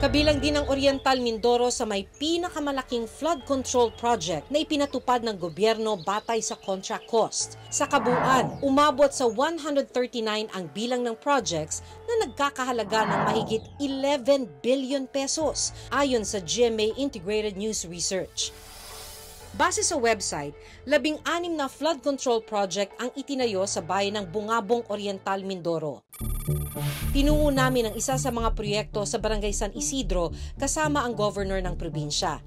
Kabilang din ang Oriental Mindoro sa may pinakamalaking flood control project na ipinatupad ng gobyerno batay sa contract cost. Sa kabuuan, umabot sa 139 ang bilang ng projects na nagkakahalaga ng mahigit 11 billion pesos ayon sa GMA Integrated News Research. Base sa website, 16 na flood control project ang itinayo sa bayan ng Bungabong, Oriental Mindoro. Tinungo namin ang isa sa mga proyekto sa Barangay San Isidro kasama ang governor ng probinsya.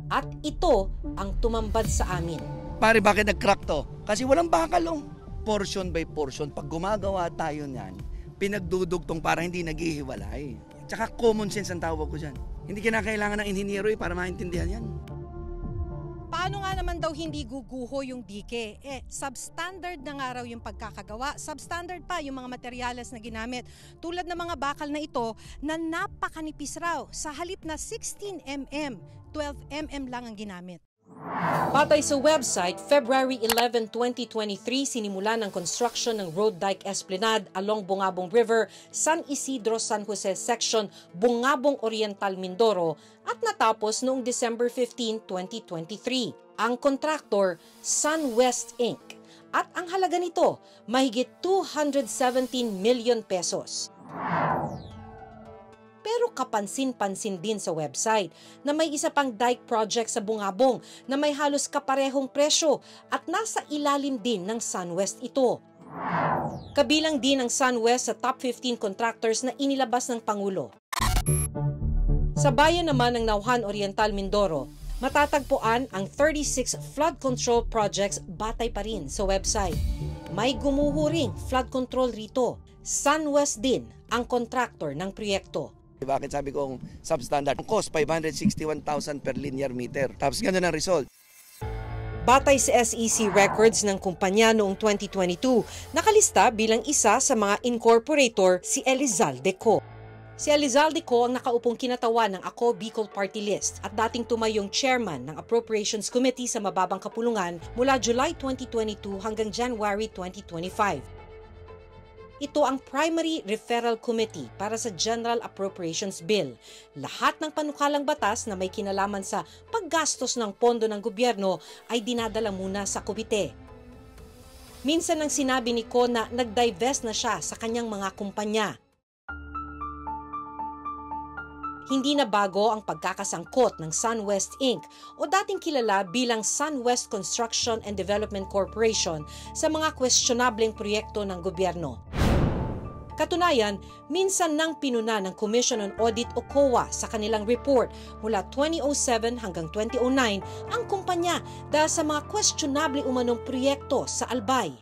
At ito ang tumambad sa amin. Pare, bakit nag-crack to? Kasi walang bakalong. Portion by portion, pag gumagawa tayo niyan, pinagdudugtong para hindi naghihiwalay. Tsaka common sense ang tawag ko dyan. Hindi kinakailangan ng inhinyero para maintindihan yan. Paano nga naman daw hindi guguho yung dike? Substandard na nga raw yung pagkakagawa. Substandard pa yung mga materyales na ginamit. Tulad ng mga bakal na ito na napakanipis raw. Sa halip na 16 mm, 12 mm lang ang ginamit. Batay sa website, February 11, 2023, sinimula ng construction ng Road Dike Esplanade along Bungabong River, San Isidro, San Jose Section, Bungabong Oriental, Mindoro at natapos noong December 15, 2023. Ang contractor, SunWest Inc. At ang halaga nito, mahigit 217 million pesos. Pero kapansin-pansin din sa website na may isa pang dike project sa Bungabong na may halos kaparehong presyo at nasa ilalim din ng SunWest ito. Kabilang din ang SunWest sa top 15 contractors na inilabas ng Pangulo. Sa bayan naman ng Nauhan, Oriental, Mindoro, matatagpuan ang 36 flood control projects batay pa rin sa website. May gumuhuring flood control rito. SunWest din ang contractor ng proyekto. Bakit sabi kong substandard? Ang cost, 561,000 per linear meter. Tapos gano'n ang result. Batay sa SEC records ng kumpanya noong 2022, nakalista bilang isa sa mga incorporator si Elizalde Co. Si Elizalde Co ang nakaupong kinatawan ng Ako Bicol Party List at dating tumayong chairman ng Appropriations Committee sa mababang kapulungan mula July 2022 hanggang January 2025. Ito ang Primary Referral Committee para sa General Appropriations Bill. Lahat ng panukalang batas na may kinalaman sa paggastos ng pondo ng gobyerno ay dinadala muna sa komite. Minsan nang sinabi ni Ko na nag-divest na siya sa kanyang mga kumpanya. Hindi na bago ang pagkakasangkot ng SunWest Inc. o dating kilala bilang SunWest Construction and Development Corporation sa mga questionableng proyekto ng gobyerno. Katunayan, minsan nang pinuna ng Commission on Audit o COA sa kanilang report mula 2007 hanggang 2009 ang kumpanya dahil sa mga questionable umanong proyekto sa Albay.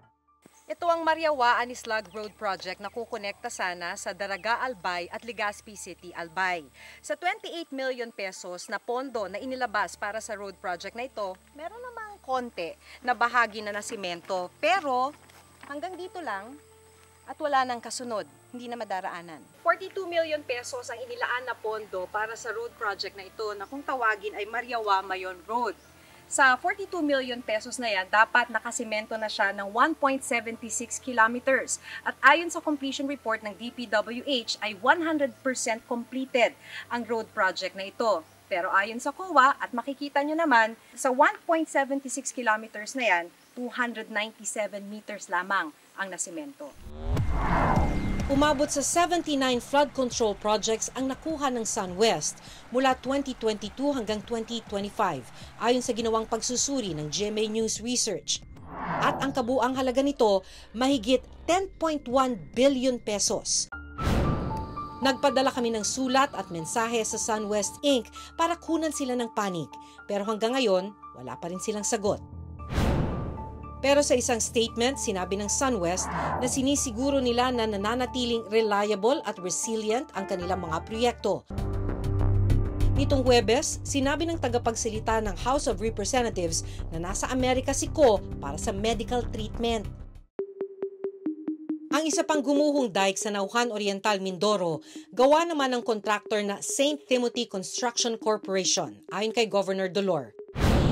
Ito ang Mariawa Anislag Road Project na kukonekta sana sa Daraga Albay at Legazpi City, Albay. Sa 28 million pesos na pondo na inilabas para sa road project na ito, meron namang konti na bahagi na nasimento. Pero hanggang dito lang at wala nang kasunod, hindi na madaraanan. 42 million pesos ang inilaan na pondo para sa road project na ito na kung tawagin ay Mariawa Mayon Road. Sa 42 million pesos na yan, dapat nakasemento na siya ng 1.76 kilometers. At ayon sa completion report ng DPWH ay 100% completed ang road project na ito. Pero ayon sa COA, at makikita nyo naman, sa 1.76 kilometers na yan, 297 meters lamang ang nasemento. Umabot sa 79 flood control projects ang nakuha ng SunWest mula 2022 hanggang 2025 ayon sa ginawang pagsusuri ng GMA News Research. At ang kabuang halaga nito mahigit 10.1 billion pesos. Nagpadala kami ng sulat at mensahe sa SunWest Inc. para kunan sila ng panig, pero hanggang ngayon wala pa rin silang sagot. Pero sa isang statement, sinabi ng SunWest na sinisiguro nila na nananatiling reliable at resilient ang kanilang mga proyekto. Nitong Huwebes, sinabi ng tagapagsalita ng House of Representatives na nasa Amerika si Ko para sa medical treatment. Ang isa pang gumuhong dike sa Nauhan Oriental, Mindoro, gawa naman ng contractor na St. Timothy Construction Corporation, ayon kay Governor Dolor.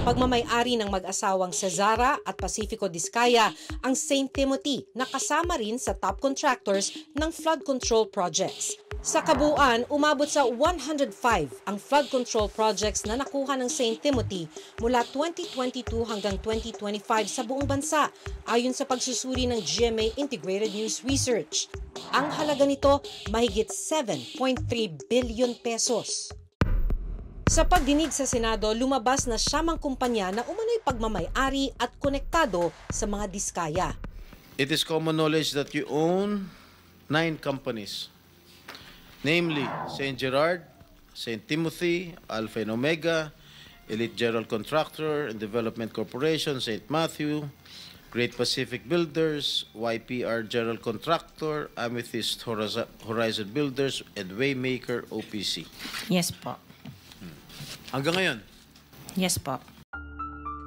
Pagmamay-ari ng mag-asawang Cesara at Pacifico Discaya ang St. Timothy na kasama rin sa top contractors ng flood control projects. Sa kabuuan, umabot sa 105 ang flood control projects na nakuha ng St. Timothy mula 2022 hanggang 2025 sa buong bansa, ayon sa pagsusuri ng GMA Integrated News Research. Ang halaga nito, mahigit 7.3 billion pesos. Sa pagdinig sa Senado, lumabas na siyamang kumpanya na umano'y pagmamay-ari at konektado sa mga diskaya. It is common knowledge that you own 9 companies. Namely, St. Gerard, St. Timothy, Alpha and Omega, Elite General Contractor and Development Corporation, St. Matthew, Great Pacific Builders, YPR General Contractor, Amethyst Horizon Builders, and Waymaker OPC. Yes po. Hanggang ngayon? Yes po.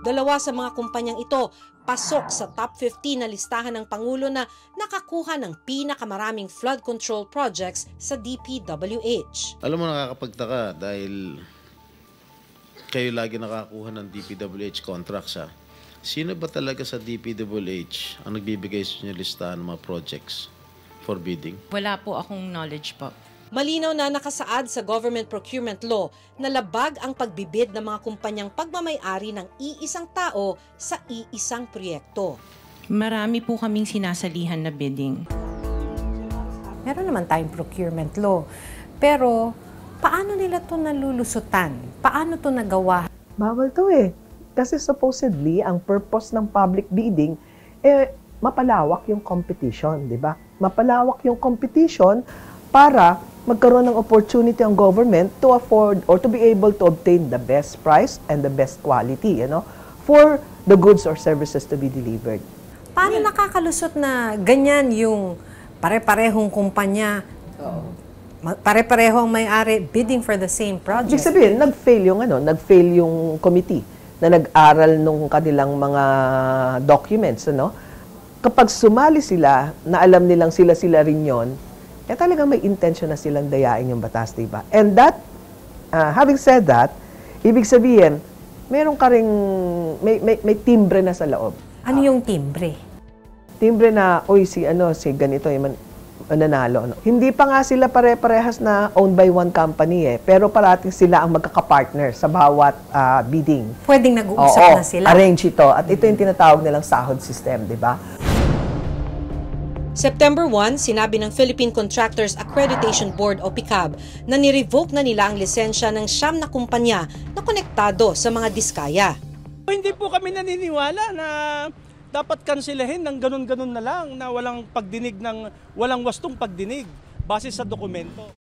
Dalawa sa mga kumpanyang ito pasok sa top 50 na listahan ng Pangulo na nakakuha ng pinakamaraming flood control projects sa DPWH. Alam mo, nakakapagtaka dahil kayo lagi nakakuha ng DPWH contracts, ha? Sino ba talaga sa DPWH ang nagbibigay sa inyo listahan ng mga projects for bidding? Wala po akong knowledge po. Malinaw na nakasaad sa government procurement law na labag ang pagbibid ng mga kumpanyang pagmamay-ari ng iisang tao sa iisang proyekto. Marami po kaming sinasalihan na bidding. Meron naman tayong procurement law. Pero, paano nila ito nalulusutan? Paano ito nagawa? Bawal to eh. Kasi supposedly, ang purpose ng public bidding, mapalawak yung competition, di ba? Mapalawak yung competition para magkaroon ng opportunity ang government to afford or to be able to obtain the best price and the best quality, for the goods or services to be delivered. Paano nakakalusot na ganyan yung pare-parehong kumpanya, pare-pareho ang may-ari bidding for the same project? Ibig sabihin, nag-fail yung committee na nag-aral nung kanilang mga documents, Kapag sumali sila, na alam nilang sila-sila rin yon, talagang may intention na silang dayain yung batas, diba? And that, having said that, ibig sabihin, meron ka ring, may timbre na sa loob. Ano yung timbre? Timbre na, si ganito, nanalo. Hindi pa nga sila pare-parehas na owned by one company pero parating sila ang magkakapartner sa bawat bidding. Pwedeng nag-uusap na sila. Arrange ito. At ito yung tinatawag nilang sahod system, diba? September 1, sinabi ng Philippine Contractors Accreditation Board o PICAB na nirevoke na nila ang lisensya ng 9 na kumpanya na konektado sa mga diskaya. Hindi po kami naniniwala na dapat kansilahin ng ganun-ganun na lang na walang wastong pagdinig base sa dokumento.